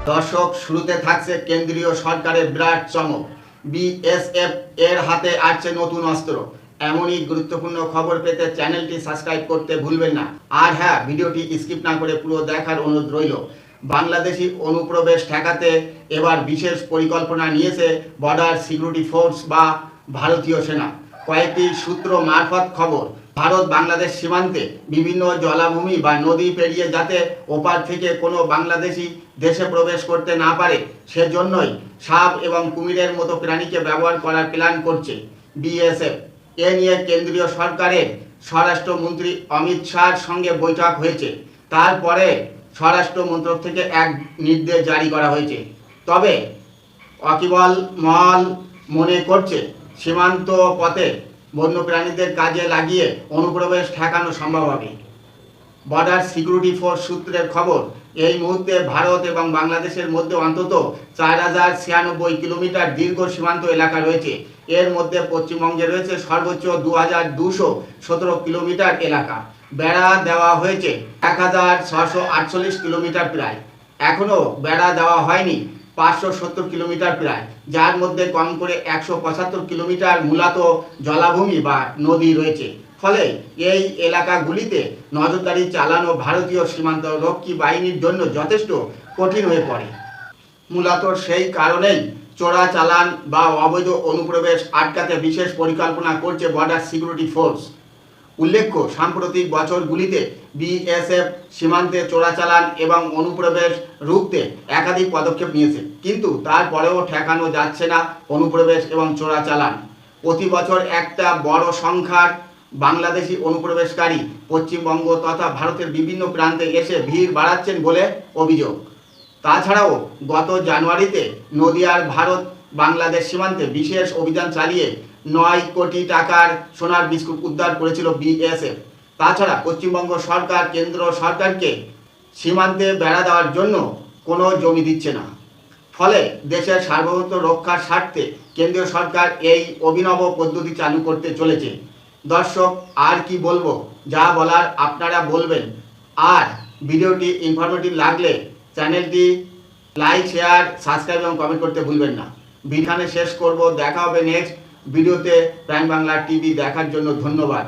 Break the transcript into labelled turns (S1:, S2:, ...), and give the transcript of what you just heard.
S1: দর্শক, শুরুতে থাকছে কেন্দ্রীয় সরকারের বিরাট চমক। বিএসএফ এর হাতে আসছে নতুন অস্ত্র। এমনই গুরুত্বপূর্ণ খবর পেতে চ্যানেলটি সাবস্ক্রাইব করতে ভুলবেন না। আর হ্যাঁ, ভিডিওটি স্কিপ না করে পুরো দেখার অনুরোধ রইল। বাংলাদেশি অনুপ্রবেশ ঠেকাতে এবার বিশেষ পরিকল্পনা নিয়েছে বর্ডার সিকিউরিটি ফোর্স বা ভারতীয় সেনা। কয়েকটি সূত্র মারফত খবর, ভারত বাংলাদেশ সীমান্তে বিভিন্ন জলাভূমি বা নদী পেরিয়ে যাতে ওপার থেকে কোনো বাংলাদেশি দেশে প্রবেশ করতে না পারে, সেজন্যই সাপ এবং কুমিরের মতো প্রাণীকে ব্যবহার করার প্ল্যান করছে বিএসএফ। এ নিয়ে কেন্দ্রীয় সরকারের স্বরাষ্ট্রমন্ত্রী অমিত শাহর সঙ্গে বৈঠক হয়েছে। তারপরে স্বরাষ্ট্র মন্ত্রক থেকে এক নির্দেশ জারি করা হয়েছে। তবে ওয়াকিবল মহল মনে করছে সীমান্ত পথে বন্যপ্রাণীদের কাজে লাগিয়ে অনুপ্রবেশ ঠেকানো সম্ভব হবে। বর্ডার সিকিউরিটি ফোর্স সূত্রের খবর, এই মুহূর্তে ভারত এবং বাংলাদেশের মধ্যে অন্তত 4096 কিলোমিটার দীর্ঘ সীমান্ত এলাকা রয়েছে। এর মধ্যে পশ্চিমবঙ্গে রয়েছে সর্বোচ্চ 2617 কিলোমিটার এলাকা। বেড়া দেওয়া হয়েছে 1648 কিলোমিটার প্রায়। এখনও বেড়া দেওয়া হয়নি 570 কিলোমিটার প্রায়, যার মধ্যে কম করে 175 কিলোমিটার মূলত জলাভূমি বা নদী রয়েছে। ফলে এই এলাকাগুলিতে নজরদারি চালানো ভারতীয় সীমান্ত রক্ষী বাহিনীর জন্য যথেষ্ট কঠিন হয়ে পড়ে। মূলত সেই কারণেই চোরাচালান বা অবৈধ অনুপ্রবেশ আটকাতে বিশেষ পরিকল্পনা করছে বর্ডার সিকিউরিটি ফোর্স। উল্লেখ্য, সাম্প্রতিক বছরগুলিতে বিএসএফ সীমান্তে চোরাচালান এবং অনুপ্রবেশ রুখতে একাধিক পদক্ষেপ নিয়েছে, কিন্তু তারপরেও ঠেকানো যাচ্ছে না অনুপ্রবেশ এবং চোরাচালান। প্রতি বছর একটা বড় সংখ্যার বাংলাদেশি অনুপ্রবেশকারী পশ্চিমবঙ্গ তথা ভারতের বিভিন্ন প্রান্তে এসে ভিড় বাড়াচ্ছেন বলে অভিযোগ। তাছাড়াও গত জানুয়ারিতে নদিয়ার ভারত বাংলাদেশ সীমান্তে বিশেষ অভিযান চালিয়ে 9 কোটি টাকার সোনার বিস্কুট উদ্ধার করেছিল বিএসএফ। তাছাড়া পশ্চিমবঙ্গ সরকার কেন্দ্র সরকারকে সীমান্তে বেড়া দেওয়ার জন্য কোনো জমি দিচ্ছে না। ফলে দেশের সার্বভৌমত্ব রক্ষার স্বার্থে কেন্দ্রীয় সরকার এই অভিনব পদ্ধতি চালু করতে চলেছে। দর্শক, আর কি বলবো, যা বলার আপনারা বলবেন। আর ভিডিওটি ইনফরমেটিভ লাগলে চ্যানেলটি লাইক, শেয়ার, সাবস্ক্রাইব এবং কমেন্ট করতে ভুলবেন না। ভিডিওখানে শেষ করব। দেখা হবে নেক্সট ভিডিওতে। প্রাইম বাংলা টিভি দেখার জন্য ধন্যবাদ।